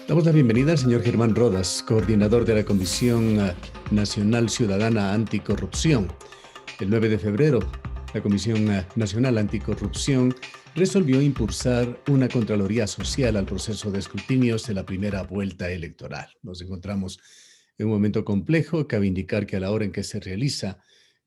Damos la bienvenida al señor Germán Rodas, coordinador de la Comisión Nacional Ciudadana Anticorrupción. El 9 de febrero, la Comisión Nacional Anticorrupción resolvió impulsar una Contraloría Social al proceso de escrutinios de la primera vuelta electoral. Nos encontramos en un momento complejo. Cabe indicar que a la hora en que se realiza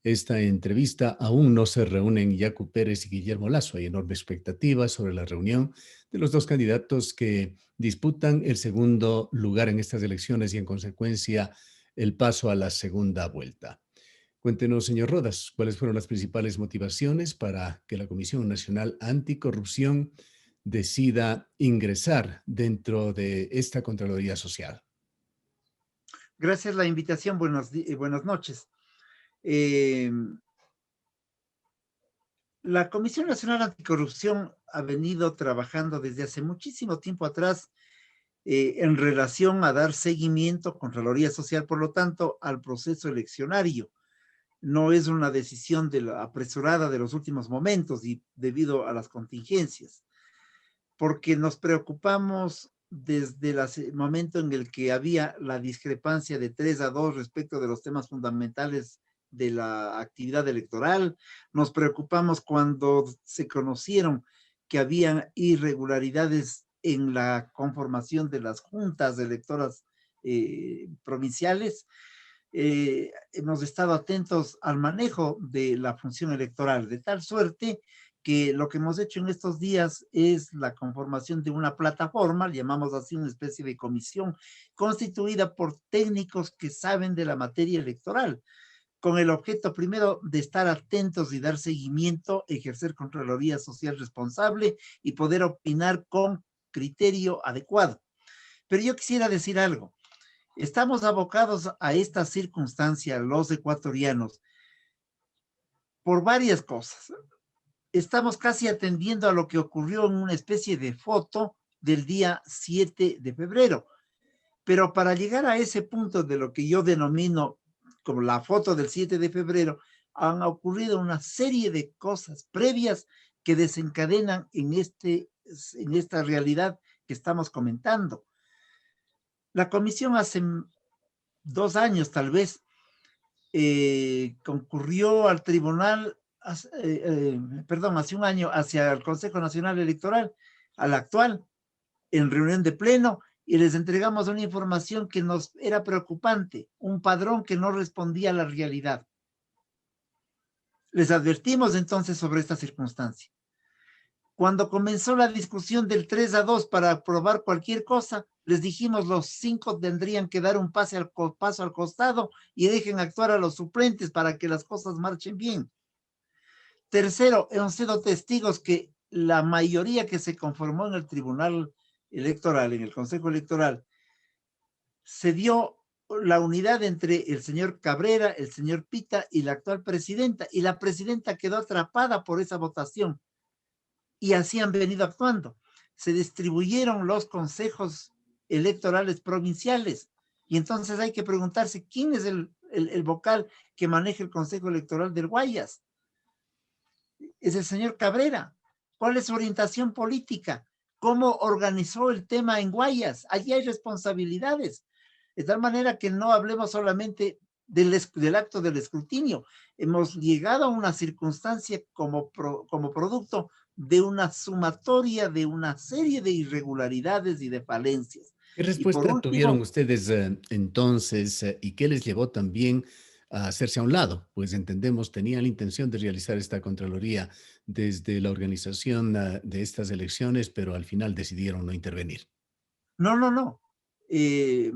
esta entrevista aún no se reúnen Yacu Pérez y Guillermo Lasso. Hay enorme expectativa sobre la reunión de los dos candidatos que disputan el segundo lugar en estas elecciones y en consecuencia el paso a la segunda vuelta. Cuéntenos, señor Rodas, cuáles fueron las principales motivaciones para que la Comisión Nacional Anticorrupción decida ingresar dentro de esta Contraloría Social. Gracias la invitación, buenas noches. La Comisión Nacional Anticorrupción ha venido trabajando desde hace muchísimo tiempo atrás en relación a dar seguimiento, Contraloría Social, por lo tanto, al proceso eleccionario. No es una decisión apresurada de los últimos momentos y debido a las contingencias, porque nos preocupamos desde el momento en el que había la discrepancia de 3-2 respecto de los temas fundamentales de la actividad electoral. Nos preocupamos cuando se conocieron que había irregularidades en la conformación de las juntas electoras provinciales. Hemos estado atentos al manejo de la función electoral, de tal suerte que lo que hemos hecho en estos días es la conformación de una plataforma, llamamos así una especie de comisión, constituida por técnicos que saben de la materia electoral, con el objeto primero de estar atentos y dar seguimiento, ejercer Contraloría Social responsable y poder opinar con criterio adecuado. Pero yo quisiera decir algo. Estamos abocados a esta circunstancia, los ecuatorianos, por varias cosas. Estamos casi atendiendo a lo que ocurrió en una especie de foto del día 7 de febrero. Pero para llegar a ese punto de lo que yo denomino como la foto del 7 de febrero, han ocurrido una serie de cosas previas que desencadenan en esta realidad que estamos comentando. La comisión hace 2 años tal vez concurrió al tribunal, hace 1 año, hacia el Consejo Nacional Electoral, al actual, en reunión de pleno, y les entregamos una información que nos era preocupante, un padrón que no respondía a la realidad. Les advertimos entonces sobre esta circunstancia. Cuando comenzó la discusión del 3-2 para aprobar cualquier cosa, les dijimos los 5 tendrían que dar un paso al costado y dejen actuar a los suplentes para que las cosas marchen bien. Tercero, hemos sido testigos que la mayoría que se conformó en el Tribunal Electoral, en el Consejo Electoral, se dio la unidad entre el señor Cabrera, el señor Pita y la actual presidenta, y la presidenta quedó atrapada por esa votación. Y así han venido actuando. Se distribuyeron los consejos electorales provinciales y entonces hay que preguntarse quién es el vocal que maneja el Consejo Electoral del Guayas. Es el señor Cabrera. ¿Cuál es su orientación política? ¿Cómo organizó el tema en Guayas? Allí hay responsabilidades. De tal manera que no hablemos solamente del acto del escrutinio. Hemos llegado a una circunstancia como producto de una sumatoria de una serie de irregularidades y de falencias. ¿Qué Y por respuesta tuvieron último, ustedes entonces y qué les llevó también a hacerse a un lado? Pues entendemos, tenían la intención de realizar esta Contraloría desde la organización de estas elecciones, pero al final decidieron no intervenir. no. Eh,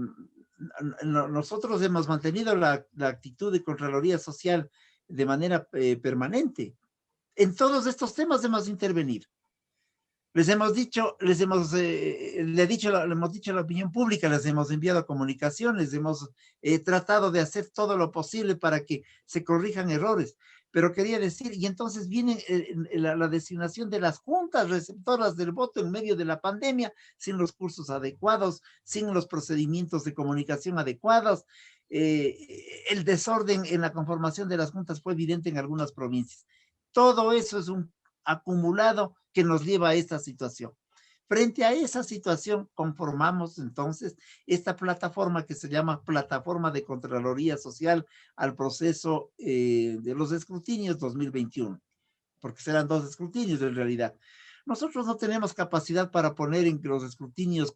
Nosotros hemos mantenido la actitud de Contraloría Social de manera permanente. En todos estos temas hemos intervenido. Le hemos dicho a la opinión pública, les hemos enviado comunicaciones, hemos tratado de hacer todo lo posible para que se corrijan errores. Pero quería decir, y entonces viene la designación de las juntas receptoras del voto en medio de la pandemia, sin los cursos adecuados, sin los procedimientos de comunicación adecuados. El desorden en la conformación de las juntas fue evidente en algunas provincias. Todo eso es un acumulado que nos lleva a esta situación. Frente a esa situación, conformamos entonces esta plataforma que se llama Plataforma de Contraloría Social al proceso de los escrutinios 2021, porque serán 2 escrutinios en realidad. Nosotros no tenemos capacidad para poner en los escrutinios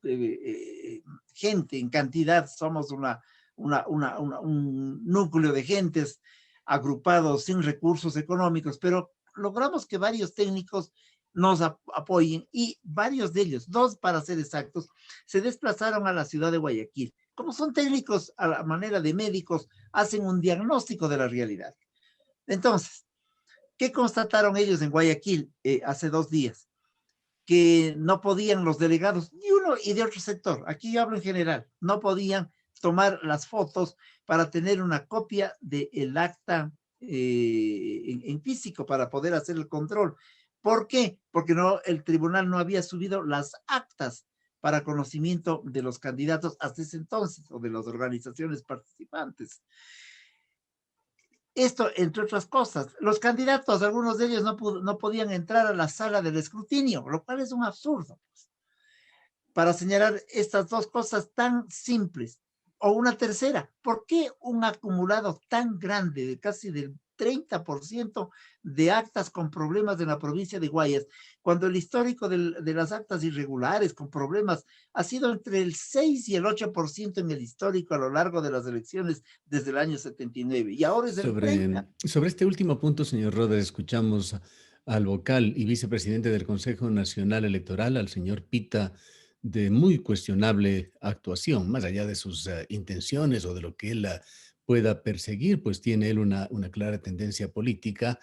gente en cantidad, somos un núcleo de gentes agrupados sin recursos económicos, pero logramos que varios técnicos nos apoyen y varios de ellos, 2 para ser exactos, se desplazaron a la ciudad de Guayaquil. Como son técnicos a la manera de médicos, hacen un diagnóstico de la realidad. Entonces, ¿qué constataron ellos en Guayaquil hace 2 días? Que no podían los delegados, ni uno y de otro sector, aquí yo hablo en general, no podían tomar las fotos para tener una copia del acta en físico para poder hacer el control. ¿Por qué? Porque no, el tribunal no había subido las actas para conocimiento de los candidatos hasta ese entonces o de las organizaciones participantes. Esto, entre otras cosas, los candidatos, algunos de ellos no podían entrar a la sala del escrutinio, lo cual es un absurdo, pues, para señalar estas 2 cosas tan simples. O una tercera, ¿por qué un acumulado tan grande de casi del 30% de actas con problemas en la provincia de Guayas, cuando el histórico de las actas irregulares con problemas ha sido entre el 6 y el 8% en el histórico a lo largo de las elecciones desde el año 79 y ahora es el 30%? Sobre este último punto, señor Rodas, escuchamos al vocal y vicepresidente del Consejo Nacional Electoral, al señor Pita, de muy cuestionable actuación, más allá de sus intenciones o de lo que él pueda perseguir, pues tiene él una clara tendencia política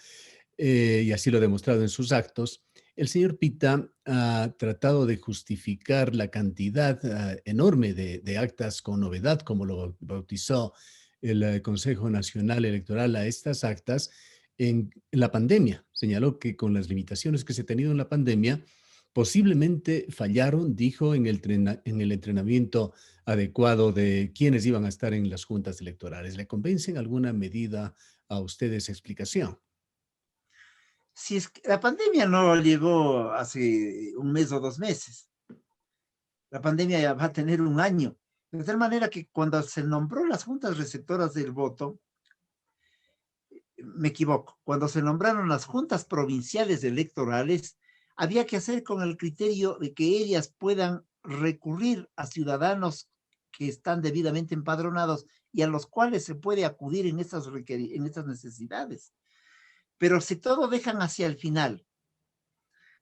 y así lo ha demostrado en sus actos. El señor Pita ha tratado de justificar la cantidad enorme de actas con novedad, como lo bautizó el Consejo Nacional Electoral a estas actas en la pandemia. Señaló que con las limitaciones que se ha tenido en la pandemia, posiblemente fallaron, dijo, en el entrenamiento adecuado de quienes iban a estar en las juntas electorales. ¿Le convence en alguna medida a usted esa explicación? Si es que la pandemia no llegó hace un mes o 2 meses, la pandemia ya va a tener un año, de tal manera que cuando se nombró las juntas receptoras del voto, me equivoco, cuando se nombraron las juntas provinciales electorales, había que hacer con el criterio de que ellas puedan recurrir a ciudadanos que están debidamente empadronados y a los cuales se puede acudir en estas necesidades. Pero si todo dejan hacia el final,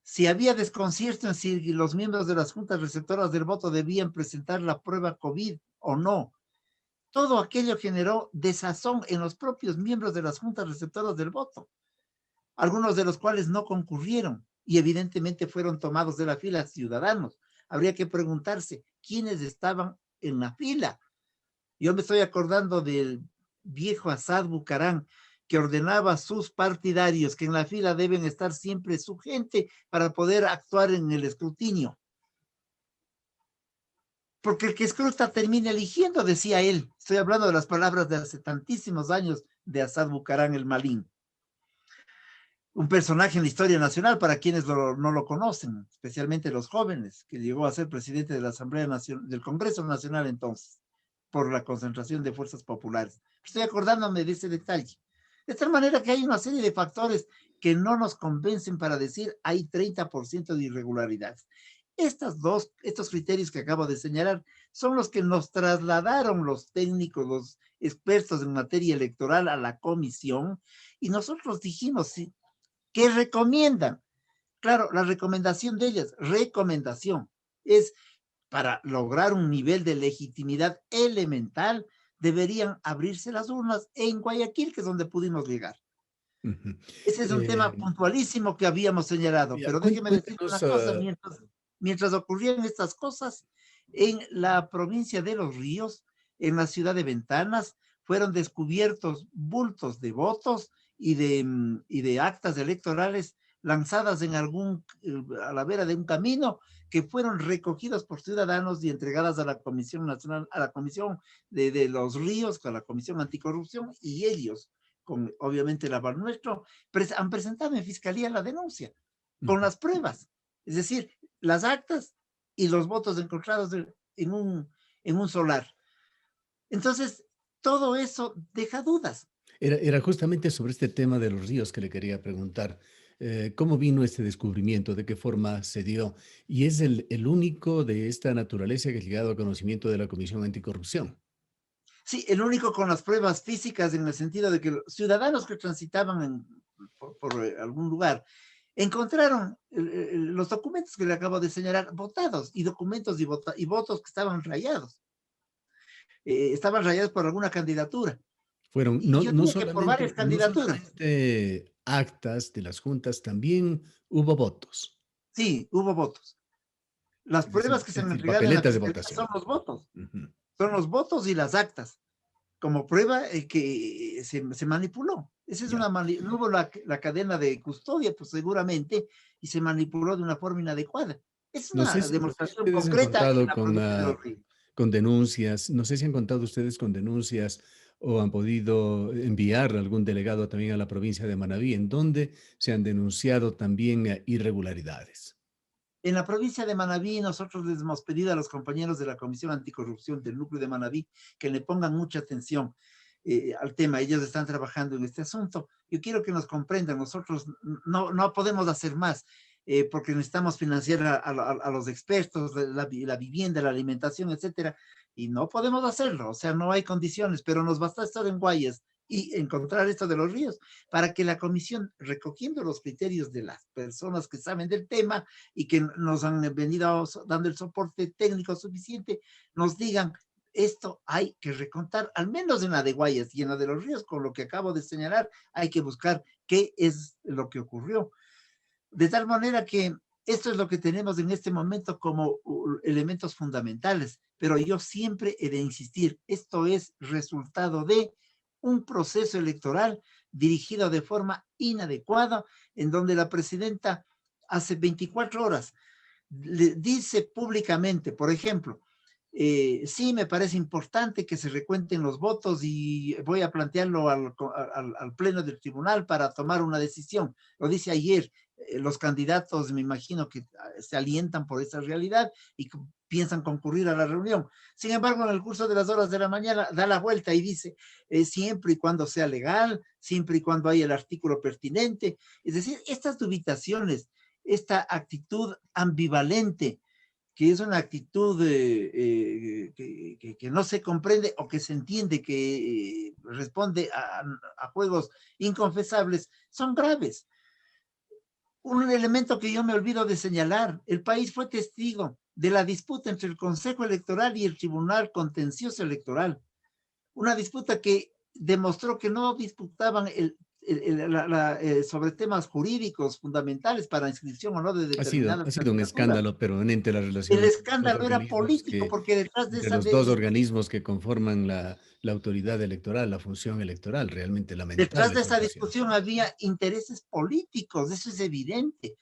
si había desconcierto en si los miembros de las juntas receptoras del voto debían presentar la prueba COVID o no, todo aquello generó desazón en los propios miembros de las juntas receptoras del voto, algunos de los cuales no concurrieron y evidentemente fueron tomados de la fila ciudadanos. Habría que preguntarse quiénes estaban en la fila. Yo me estoy acordando del viejo Asad Bucarán, que ordenaba a sus partidarios que en la fila deben estar siempre su gente para poder actuar en el escrutinio. Porque el que escruta termina eligiendo, decía él. Estoy hablando de las palabras de hace tantísimos años de Asad Bucarán el Malín. Un personaje en la historia nacional para quienes no lo conocen, especialmente los jóvenes, que llegó a ser presidente de la Asamblea Nacional, del Congreso Nacional entonces, por la concentración de fuerzas populares. Estoy acordándome de ese detalle. De tal manera que hay una serie de factores que no nos convencen para decir hay 30% de irregularidades. Estos criterios que acabo de señalar son los que nos trasladaron los técnicos, los expertos en materia electoral a la comisión y nosotros dijimos, sí, ¿qué recomiendan? Claro, la recomendación de ellas, recomendación, es para lograr un nivel de legitimidad elemental, deberían abrirse las urnas en Guayaquil, que es donde pudimos llegar. Ujú. Ese es un tema puntualísimo que habíamos señalado, Ya, pero déjeme decir cuéntenos, una cosa, mientras ocurrían estas cosas, en la provincia de Los Ríos, en la ciudad de Ventanas, fueron descubiertos bultos de votos y de actas electorales lanzadas en a la vera de un camino que fueron recogidos por ciudadanos y entregadas a la Comisión Nacional, a la Comisión de los Ríos, a la Comisión Anticorrupción, y ellos, con obviamente el aval nuestro, han presentado en fiscalía la denuncia con ujú. las pruebas. Es decir, las actas y los votos encontrados en un solar. Entonces, todo eso deja dudas. Era justamente sobre este tema de los ríos que le quería preguntar. ¿Cómo vino este descubrimiento? ¿De qué forma se dio? Y es el único de esta naturaleza que ha llegado a conocimiento de la Comisión Anticorrupción. Sí, el único con las pruebas físicas en el sentido de que los ciudadanos que transitaban por algún lugar encontraron los documentos que le acabo de señalar votados y documentos y votos que estaban rayados por alguna candidatura. Fueron Y yo tuve que por varias no candidaturas. solamente actas de las juntas, también hubo votos, Sí, hubo votos. Las pruebas que se es me decir, entregaron en la papeletas de fiscalía votación. son los votos. Ujú. Son los votos y las actas, como prueba que se manipuló. Esa es Ya. no hubo la cadena de custodia, pues seguramente, y se manipuló de una forma inadecuada. Es una No sé si demostración ustedes han concreta en contado la provincia de Los Ríos. con denuncias, no sé si han contado ustedes con denuncias o han podido enviar algún delegado también a la provincia de Manabí, en donde se han denunciado también irregularidades. En la provincia de Manabí, nosotros les hemos pedido a los compañeros de la Comisión Anticorrupción del núcleo de Manabí que le pongan mucha atención al tema. Ellos están trabajando en este asunto. Yo quiero que nos comprendan, nosotros no podemos hacer más porque necesitamos financiar a los expertos, la vivienda, la alimentación, etcétera, y no podemos hacerlo, o sea, no hay condiciones, pero nos basta estar en Guayas y encontrar esto de los ríos para que la comisión, recogiendo los criterios de las personas que saben del tema, y que nos han venido dando el soporte técnico suficiente, nos digan, esto hay que recontar, al menos en la de Guayas y en la de los ríos, con lo que acabo de señalar, hay que buscar qué es lo que ocurrió. De tal manera que esto es lo que tenemos en este momento como elementos fundamentales, pero yo siempre he de insistir, esto es resultado de un proceso electoral dirigido de forma inadecuada, en donde la presidenta hace 24 horas le dice públicamente, por ejemplo, sí, me parece importante que se recuenten los votos y voy a plantearlo al pleno del tribunal para tomar una decisión. Lo dice ayer, los candidatos me imagino que se alientan por esa realidad y piensan concurrir a la reunión. Sin embargo, en el curso de las horas de la mañana da la vuelta y dice, siempre y cuando sea legal, siempre y cuando haya el artículo pertinente. Es decir, estas dubitaciones, esta actitud ambivalente, que es una actitud que no se comprende o que se entiende que responde a juegos inconfesables, son graves. Un elemento que yo me olvido de señalar, el país fue testigo de la disputa entre el Consejo Electoral y el Tribunal Contencioso Electoral, una disputa que demostró que no disputaban sobre temas jurídicos fundamentales para inscripción o no de determinadas Ha sido un candidaturas. escándalo permanente la relación El escándalo era político que, porque detrás de entre esa los dos organismos que conforman la autoridad electoral, la función electoral. Realmente detrás lamentable de esa situación. discusión había intereses políticos, eso es evidente.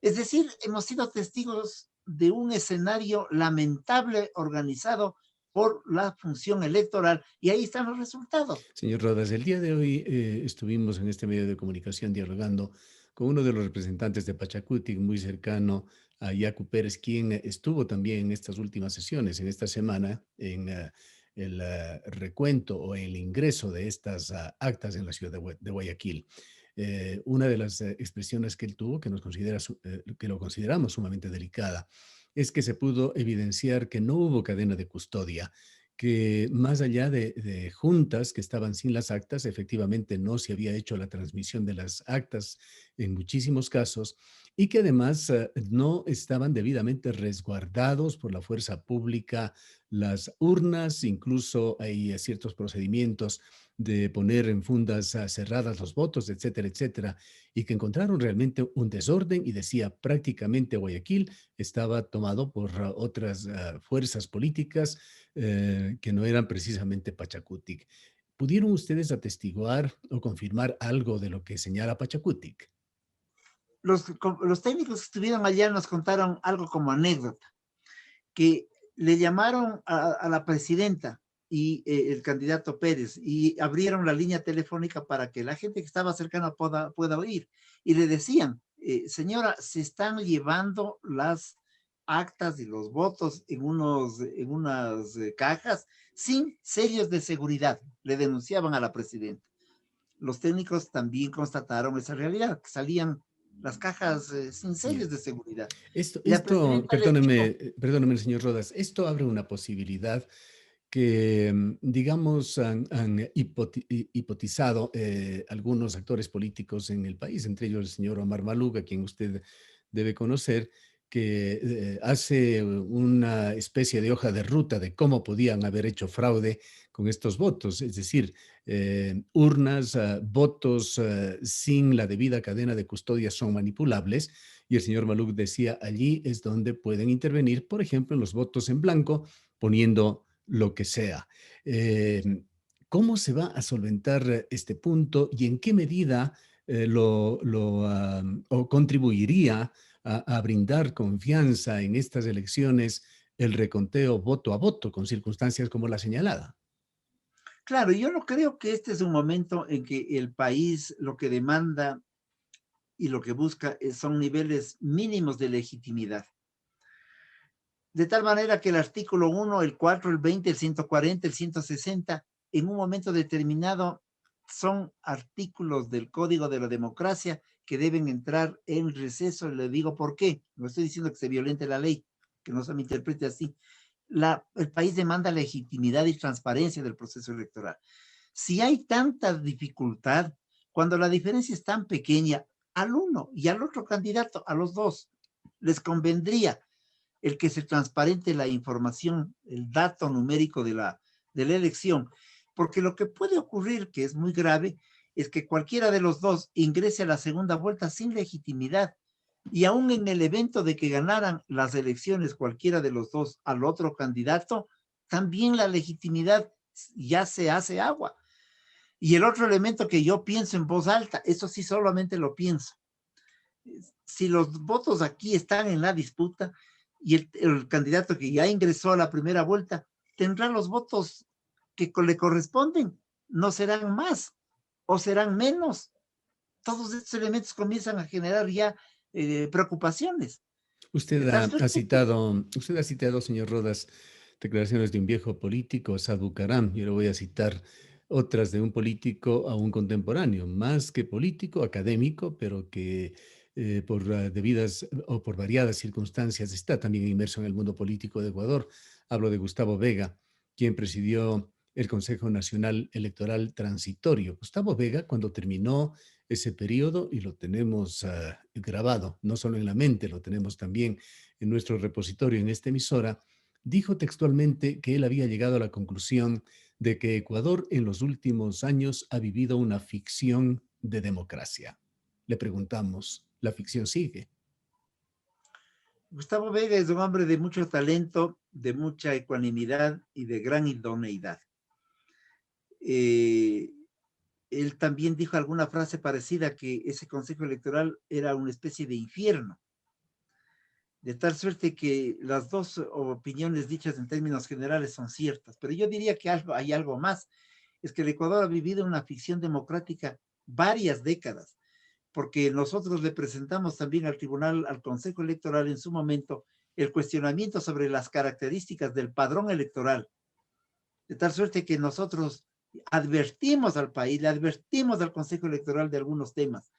Es decir, hemos sido testigos de un escenario lamentable organizado por la función electoral y ahí están los resultados. Señor Rodas, el día de hoy estuvimos en este medio de comunicación dialogando con uno de los representantes de Pachacutic, muy cercano a Yacu Pérez, quien estuvo también en estas últimas sesiones, en esta semana, en el recuento o el ingreso de estas actas en la ciudad de Guayaquil. Una de las expresiones que él tuvo, que lo consideramos sumamente delicada, es que se pudo evidenciar que no hubo cadena de custodia, que más allá de juntas que estaban sin las actas, efectivamente no se había hecho la transmisión de las actas en muchísimos casos y que además no estaban debidamente resguardados por la fuerza pública las urnas, incluso hay ciertos procedimientos de poner en fundas cerradas los votos, etcétera, etcétera, y que encontraron realmente un desorden y decía prácticamente Guayaquil estaba tomado por otras fuerzas políticas que no eran precisamente Pachacutic. ¿Pudieron ustedes atestiguar o confirmar algo de lo que señala Pachacutic? Los técnicos que estuvieron allá nos contaron algo como anécdota, que le llamaron a la presidenta y el candidato Pérez y abrieron la línea telefónica para que la gente que estaba cercana pueda oír. Y le decían, señora, se están llevando actas y los votos en unas cajas sin sellos de seguridad. Le denunciaban a la presidenta. Los técnicos también constataron esa realidad, que salían las cajas sin Ya. sellos de seguridad. Esto, Y la esto, presidenta les perdóneme, dijo, perdóneme, señor Rodas, esto abre una posibilidad que, digamos, han hipotizado algunos actores políticos en el país, entre ellos el señor Omar Malug, a quien usted debe conocer, que hace una especie de hoja de ruta de cómo podían haber hecho fraude con estos votos, es decir, urnas, votos sin la debida cadena de custodia son manipulables, y el señor Maluk decía, allí es donde pueden intervenir, por ejemplo, en los votos en blanco, poniendo lo que sea. Eh, ¿Cómo se va a solventar este punto y en qué medida o contribuiría a brindar confianza en estas elecciones el reconteo voto a voto con circunstancias como la señalada? claro, yo no creo que este es un momento en que el país lo que demanda y lo que busca son niveles mínimos de legitimidad. De tal manera que el artículo 1, el 4, el 20, el 140, el 160, en un momento determinado, son artículos del Código de la Democracia que deben entrar en receso. Le digo por qué. No estoy diciendo que se violente la ley, que no se me interprete así. El país demanda legitimidad y transparencia del proceso electoral. Si hay tanta dificultad, cuando la diferencia es tan pequeña, al uno y al otro candidato, a los dos, les convendría el que se transparente la información, el dato numérico de la elección, porque lo que puede ocurrir, que es muy grave, es que cualquiera de los dos ingrese a la segunda vuelta sin legitimidad. Y aún en el evento de que ganaran las elecciones cualquiera de los dos al otro candidato, también la legitimidad ya se hace agua. Y el otro elemento que yo pienso en voz alta, eso sí solamente lo pienso, si los votos aquí están en la disputa y el candidato que ya ingresó a la primera vuelta tendrá los votos que le corresponden, no serán más o serán menos. Todos estos elementos comienzan a generar ya preocupaciones. De tal suerte que Usted ha citado, señor Rodas, declaraciones de un viejo político, Saad Bucaram. Yo le voy a citar otras de un político a un contemporáneo, más que político, académico, pero que por debidas o por variadas circunstancias está también inmerso en el mundo político de Ecuador. Hablo de Gustavo Vega, quien presidió el Consejo Nacional Electoral Transitorio. Gustavo Vega, cuando terminó ese periodo, y lo tenemos grabado, no solo en la mente, lo tenemos también en nuestro repositorio en esta emisora, dijo textualmente que él había llegado a la conclusión de que Ecuador en los últimos años ha vivido una ficción de democracia. Le preguntamos, ¿la ficción sigue? Gustavo Vega es un hombre de mucho talento, de mucha ecuanimidad y de gran idoneidad. Eh, Él también dijo alguna frase parecida, que ese consejo electoral era una especie de infierno, de tal suerte que las dos opiniones dichas en términos generales son ciertas, pero yo diría que hay algo más, es que el Ecuador ha vivido una ficción democrática varias décadas, porque nosotros le presentamos también al tribunal, al Consejo Electoral en su momento, el cuestionamiento sobre las características del padrón electoral, de tal suerte que nosotros advertimos al país, le advertimos al Consejo Electoral de algunos temas.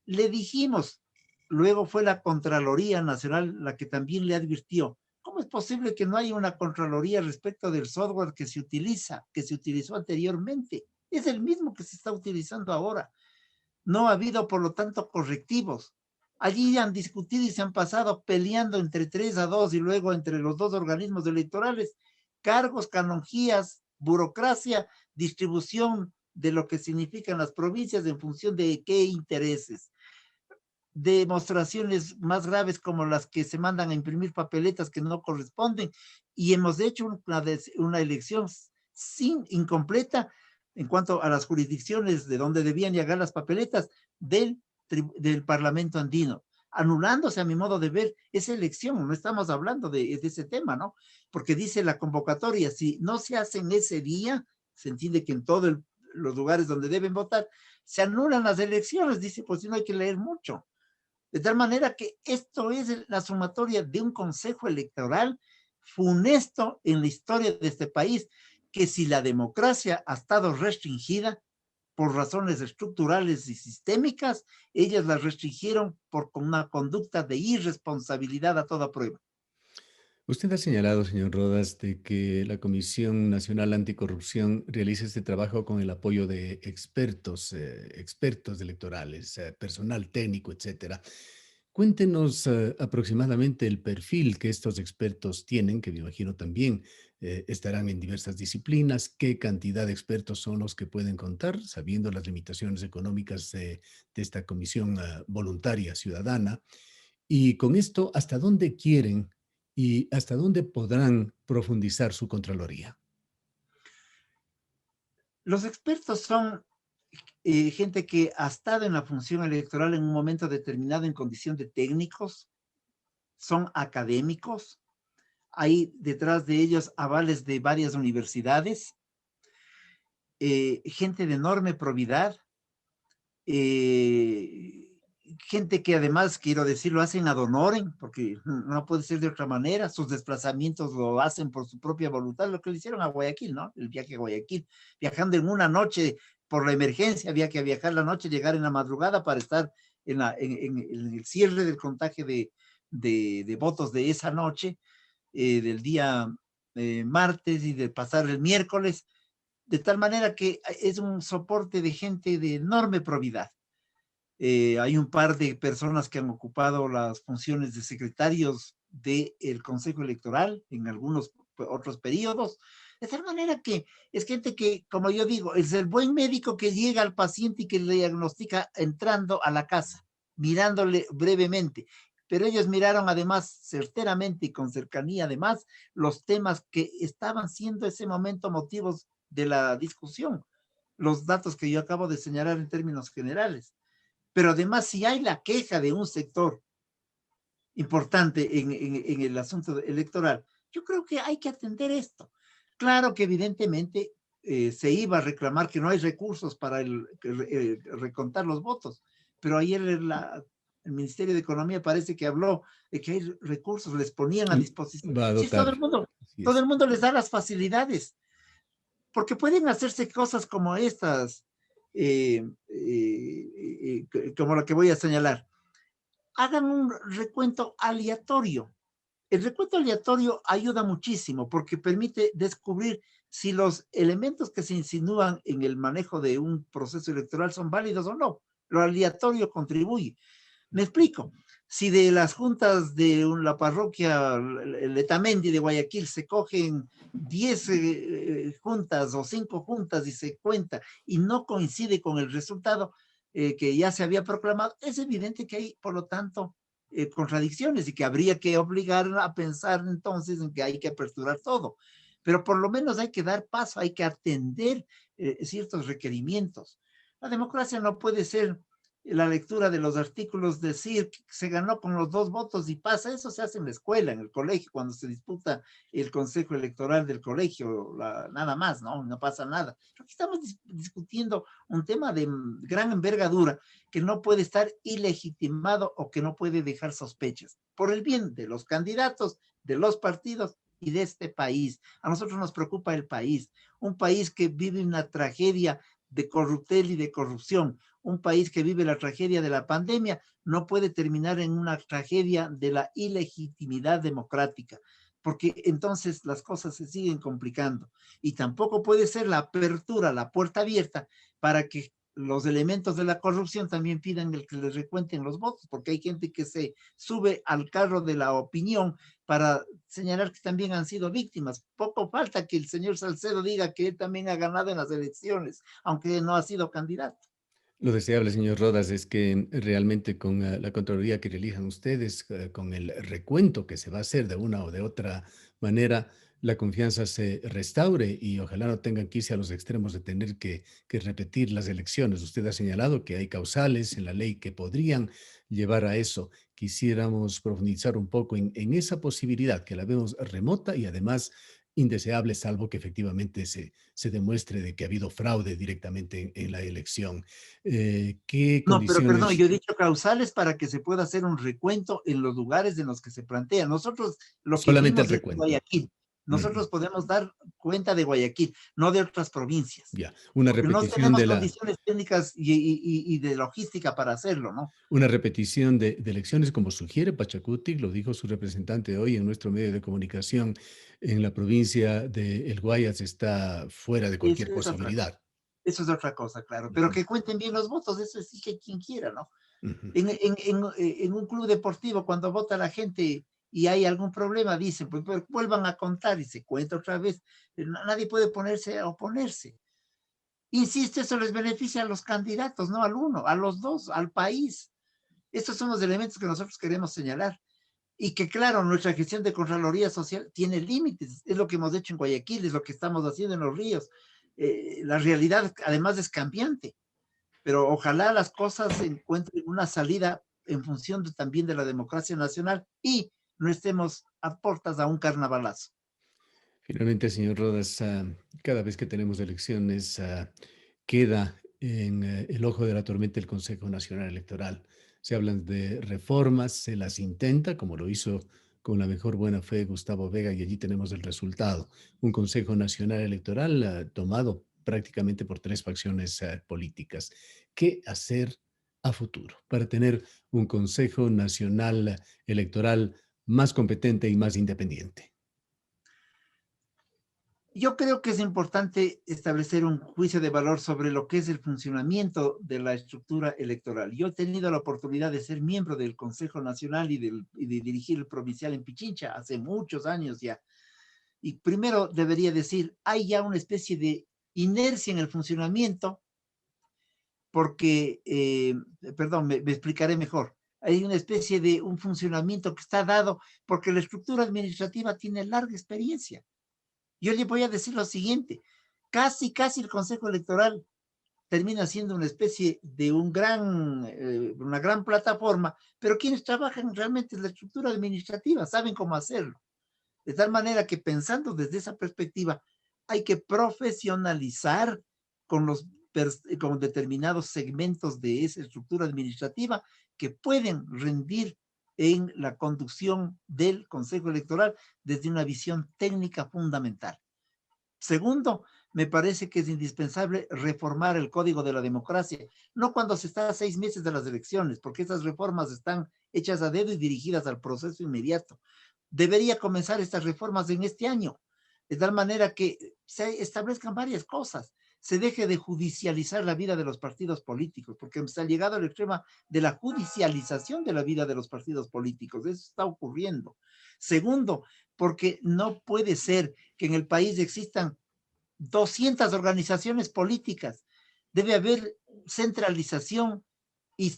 Le dijimos, luego fue la Contraloría Nacional la que también le advirtió, ¿cómo es posible que no haya una Contraloría respecto del software que se utiliza, que se utilizó anteriormente? Es el mismo que se está utilizando ahora. No ha habido, por lo tanto, correctivos. Allí han discutido y se han pasado peleando entre 3-2 y luego entre los dos organismos electorales, cargos, canonjías, burocracia, distribución de lo que significan las provincias en función de qué intereses. Demostraciones más graves como las que se mandan a imprimir papeletas que no corresponden, y hemos hecho una elección incompleta en cuanto a las jurisdicciones de donde debían llegar las papeletas del Parlamento andino, anulándose a mi modo de ver esa elección. No estamos hablando de ese tema, ¿no? Porque dice la convocatoria, si no se hacen ese día, se entiende que en todos los lugares donde deben votar, se anulan las elecciones, dice, pues si no hay que leer mucho. De tal manera que esto es la sumatoria de un consejo electoral funesto en la historia de este país, que si la democracia ha estado restringida por razones estructurales y sistémicas, ellas la restringieron por una conducta de irresponsabilidad a toda prueba. Usted ha señalado, señor Rodas, de que la Comisión Nacional Anticorrupción realiza este trabajo con el apoyo de expertos, expertos electorales, personal técnico, etcétera. Cuéntenos aproximadamente el perfil que estos expertos tienen, que me imagino también estarán en diversas disciplinas, qué cantidad de expertos son los que pueden contar, sabiendo las limitaciones económicas de esta comisión voluntaria ciudadana. Y con esto, ¿hasta dónde quieren y hasta dónde podrán profundizar su Contraloría? Los expertos son gente que ha estado en la función electoral en un momento determinado en condición de técnicos, son académicos, hay detrás de ellos avales de varias universidades, gente de enorme probidad, eh, gente que además, quiero decirlo, hacen ad honorem, porque no puede ser de otra manera, sus desplazamientos lo hacen por su propia voluntad, lo que le hicieron a Guayaquil, ¿no? El viaje a Guayaquil, viajando en una noche por la emergencia, había que viajar la noche, llegar en la madrugada para estar en el cierre del contagio de votos de esa noche, del día martes y de pasar el miércoles, de tal manera que es un soporte de gente de enorme probidad. Hay un par de personas que han ocupado las funciones de secretarios del Consejo Electoral en algunos otros periodos, de tal manera que es gente que, como yo digo, es el buen médico que llega al paciente y que le diagnostica entrando a la casa, mirándole brevemente. Pero ellos miraron además certeramente y con cercanía además los temas que estaban siendo ese momento motivos de la discusión, los datos que yo acabo de señalar en términos generales. Pero además, si hay la queja de un sector importante en el asunto electoral, yo creo que hay que atender esto. Claro que evidentemente se iba a reclamar que no hay recursos para recontar los votos, pero ayer el Ministerio de Economía parece que habló de que hay recursos, les ponían a disposición. Va a Si es dotar. Así todo es. el mundo les da las facilidades, porque pueden hacerse cosas como estas, como la que voy a señalar. Hagan un recuento aleatorio. El recuento aleatorio ayuda muchísimo porque permite descubrir si los elementos que se insinúan en el manejo de un proceso electoral son válidos o no. Lo aleatorio contribuye. Me explico. Si de las juntas de la parroquia Letamendi de Guayaquil se cogen 10 juntas o 5 juntas y se cuenta y no coincide con el resultado que ya se había proclamado, es evidente que hay, por lo tanto, contradicciones y que habría que obligar a pensar entonces en que hay que aperturar todo. Pero por lo menos hay que dar paso, hay que atender ciertos requerimientos. La democracia no puede ser la lectura de los artículos, decir que se ganó con los 2 votos y pasa, eso se hace en la escuela, en el colegio, cuando se disputa el consejo electoral del colegio, nada más, ¿no? No pasa nada. Aquí estamos discutiendo un tema de gran envergadura que no puede estar ilegitimado o que no puede dejar sospechas, por el bien de los candidatos, de los partidos y de este país. A nosotros nos preocupa el país, un país que vive una tragedia de corruptel y de corrupción, un país que vive la tragedia de la pandemia no puede terminar en una tragedia de la ilegitimidad democrática, porque entonces las cosas se siguen complicando. Y tampoco puede ser la apertura, la puerta abierta para que los elementos de la corrupción también pidan el que les recuenten los votos, porque hay gente que se sube al carro de la opinión para señalar que también han sido víctimas. Poco falta que el señor Salcedo diga que él también ha ganado en las elecciones, aunque no ha sido candidato. Lo deseable, señor Rodas, es que realmente con la Contraloría que realizan ustedes, con el recuento que se va a hacer de una o de otra manera, la confianza se restaure y ojalá no tengan que irse a los extremos de tener que repetir las elecciones. Usted ha señalado que hay causales en la ley que podrían llevar a eso. Quisiéramos profundizar un poco en esa posibilidad que la vemos remota y además indeseable, salvo que efectivamente se demuestre de que ha habido fraude directamente en la elección. ¿Qué No, pero perdón, condiciones? yo he dicho causales para que se pueda hacer un recuento en los lugares en los que se plantea. Nosotros lo que Solamente el vimos es recuento. Guayaquil. Ujú. Nosotros podemos dar cuenta de Guayaquil, no de otras provincias, Ya, una porque no repetición tenemos de la, condiciones técnicas y de logística para hacerlo, ¿no? una repetición de elecciones como sugiere Pachacuti, lo dijo su representante hoy en nuestro medio de comunicación en la provincia de El Guayas, está fuera de Eso cualquier es otra cosa. posibilidad. Eso es otra cosa, claro. Pero Ujú, que cuenten bien los votos, eso sí que quien quiera, ¿no? ujú. En un club deportivo, cuando vota la gente y hay algún problema, dicen, pues vuelvan a contar y se cuenta otra vez. Nadie puede ponerse a oponerse. Insisto, eso les beneficia a los candidatos, no al uno, a los dos, al país. Estos son los elementos que nosotros queremos señalar. Y que claro, nuestra gestión de Contraloría Social tiene límites. Es lo que hemos hecho en Guayaquil, es lo que estamos haciendo en Los Ríos. La realidad además es cambiante, pero ojalá las cosas encuentren una salida en función también de la democracia nacional y no estemos a puertas a un carnavalazo. Finalmente, señor Rodas, cada vez que tenemos elecciones, queda en el ojo de la tormenta el Consejo Nacional Electoral. Se hablan de reformas, se las intenta, como lo hizo con la mejor buena fe Gustavo Vega, y allí tenemos el resultado. Un Consejo Nacional Electoral tomado prácticamente por tres facciones políticas. ¿Qué hacer a futuro para tener un Consejo Nacional Electoral más competente y más independiente? Yo creo que es importante establecer un juicio de valor sobre lo que es el funcionamiento de la estructura electoral. Yo he tenido la oportunidad de ser miembro del Consejo Nacional y de dirigir el provincial en Pichincha hace muchos años ya. Y primero debería decir, hay ya una especie de inercia en el funcionamiento porque, perdón, me explicaré mejor. Hay una especie de un funcionamiento que está dado porque la estructura administrativa tiene larga experiencia. Yo le voy a decir lo siguiente, casi el Consejo Electoral termina siendo una especie de una gran plataforma, pero quienes trabajan realmente en la estructura administrativa saben cómo hacerlo. De tal manera que pensando desde esa perspectiva, hay que profesionalizar con con determinados segmentos de esa estructura administrativa que pueden rendir en la conducción del Consejo Electoral desde una visión técnica fundamental. Segundo, me parece que es indispensable reformar el Código de la Democracia, no cuando se está a 6 meses de las elecciones, porque esas reformas están hechas a dedo y dirigidas al proceso inmediato. Debería comenzar estas reformas en este año, de tal manera que se establezcan varias cosas, se deje de judicializar la vida de los partidos políticos, porque se ha llegado al extremo de la judicialización de la vida de los partidos políticos, eso está ocurriendo. Segundo, porque no puede ser que en el país existan 200 organizaciones políticas. Debe haber centralización y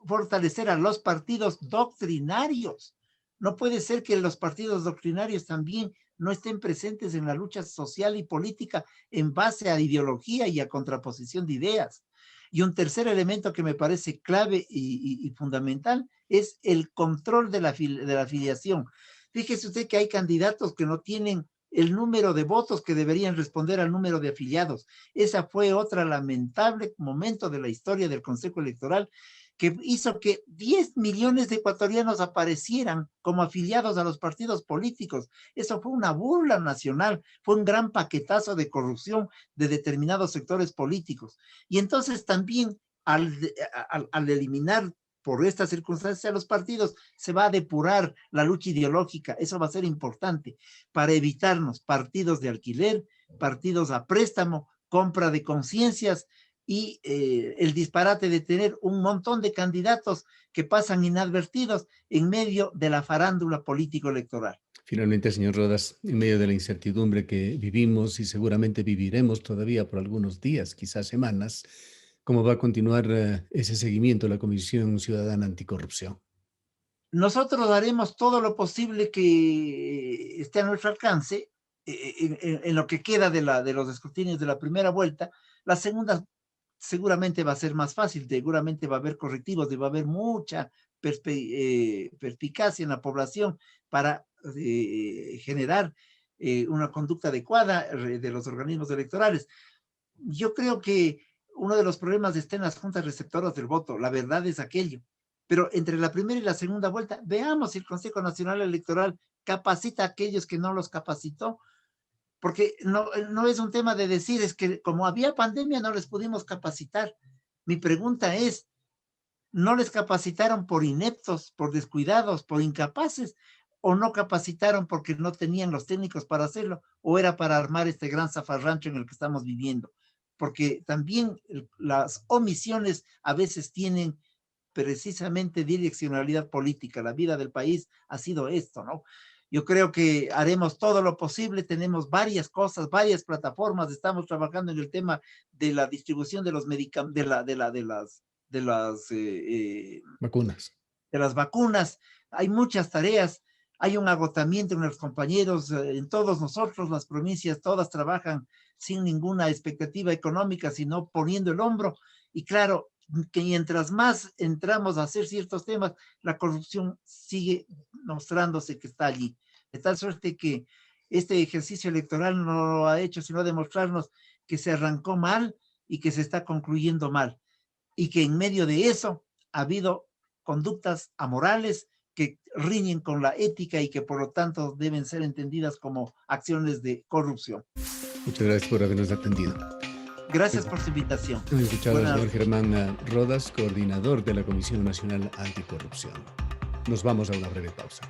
fortalecer a los partidos doctrinarios. No puede ser que los partidos doctrinarios también no estén presentes en la lucha social y política en base a ideología y a contraposición de ideas. Y un tercer elemento que me parece clave y fundamental es el control de la afiliación. Fíjese usted que hay candidatos que no tienen el número de votos que deberían responder al número de afiliados. Esa fue otra lamentable momento de la historia del Consejo Electoral que hizo que 10 millones de ecuatorianos aparecieran como afiliados a los partidos políticos. Eso fue una burla nacional, fue un gran paquetazo de corrupción de determinados sectores políticos. Y entonces también al eliminar por esta circunstancia los partidos, se va a depurar la lucha ideológica. Eso va a ser importante para evitarnos partidos de alquiler, partidos a préstamo, compra de conciencias y el disparate de tener un montón de candidatos que pasan inadvertidos en medio de la farándula político-electoral. Finalmente, señor Rodas, en medio de la incertidumbre que vivimos y seguramente viviremos todavía por algunos días, quizás semanas, ¿cómo va a continuar ese seguimiento de la Comisión Ciudadana Anticorrupción? Nosotros haremos todo lo posible que esté a nuestro alcance en lo que queda de los escrutinios de la primera vuelta. La segunda seguramente va a ser más fácil, seguramente va a haber correctivos, va a haber mucha perspicacia en la población para generar una conducta adecuada de los organismos electorales. Yo creo que uno de los problemas está en las juntas receptoras del voto, la verdad es aquello. Pero entre la primera y la segunda vuelta, veamos si el Consejo Nacional Electoral capacita a aquellos que no los capacitó, porque no es un tema de decir, es que como había pandemia no les pudimos capacitar. Mi pregunta es, ¿no les capacitaron por ineptos, por descuidados, por incapaces? ¿O no capacitaron porque no tenían los técnicos para hacerlo? ¿O era para armar este gran zafarrancho en el que estamos viviendo? Porque también las omisiones a veces tienen precisamente direccionalidad política. La vida del país ha sido esto, ¿no? Yo creo que haremos todo lo posible, tenemos varias cosas, varias plataformas, estamos trabajando en el tema de la distribución de los medicamentos, Vacunas. de las vacunas. Hay muchas tareas, hay un agotamiento en los compañeros, en todos nosotros, las provincias, todas trabajan sin ninguna expectativa económica, sino poniendo el hombro. Y claro, que mientras más entramos a hacer ciertos temas, la corrupción sigue mostrándose que está allí. De tal suerte que este ejercicio electoral no lo ha hecho, sino demostrarnos que se arrancó mal y que se está concluyendo mal. Y que en medio de eso ha habido conductas amorales que riñen con la ética y que por lo tanto deben ser entendidas como acciones de corrupción. Muchas gracias por habernos atendido. Gracias por su invitación. Hemos escuchado al señor Germán Rodas, coordinador de la Comisión Nacional Anticorrupción. Nos vamos a una breve pausa.